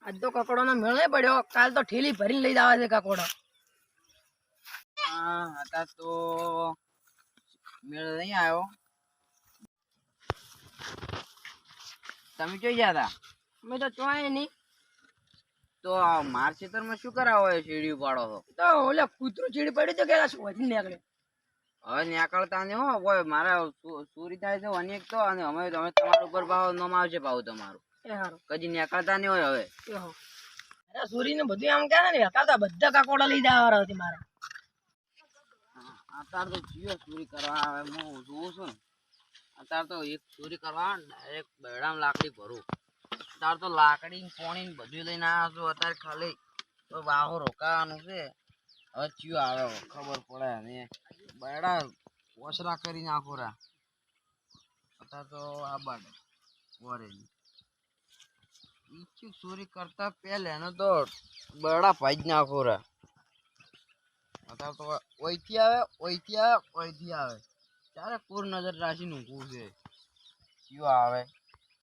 આજ તો કકોડોનો મેળ નહીં પડ્યો, કાલ તો ઠેલી ભરીને લઈ જવા છે કકોડો. હા હતા તો મેળ નહીં આવ્યો. તમે જોઈ ગયા હતા? અમે તો ચોય નહીં. તો માર ખેતરમાં શું કરાવો શેરડી ઉપાડો છો? તો ઓલે કૂતરું ચીડી પડ્યું તો કે શોધી નીકળે. હવે નીકળતા નહીં હો કોઈ. મારે ચોરી થાય છે અનેક તો, અને અમે તમારા ઉપર ભાવ નોમ આવશે ભાવ તમારું. એ હારું. કદી નીકળતા નહીં હોય હવે. એ હો. અરે સૂરીને બધું આમ કહે ને હકાતા બધા કકોડા લઈ જવા હતી મારે. અત્યારે તો જીઓ ચોરી કરવા આવે. હું જોઉં છું ને અત્યારે તો એક ચોરી કરવા ડાયરેક્ટ બેડામાં લાકડી ભરું. અત્યારે તો લાકડી પોણી બધું લઈને આવ્યા છું. અત્યારે ખાલી તો વાહો રોકાવાનું છે. હવે ચિયો આવે ખબર પડે. અને બેડા ઓસરા કરી નાખો રા. અત્યારે તો આ બાજુ વરેલી ચોરી કરતા પહેલા એનો તો બેડા ભાઈ જ નાખો રા. અત્યારે તો ઓયથી આવે ઓયથી આવે ઓયથી આવે. ત્યારે પૂર નજર રાખીને ઊંઘવું છે. ચિયો આવે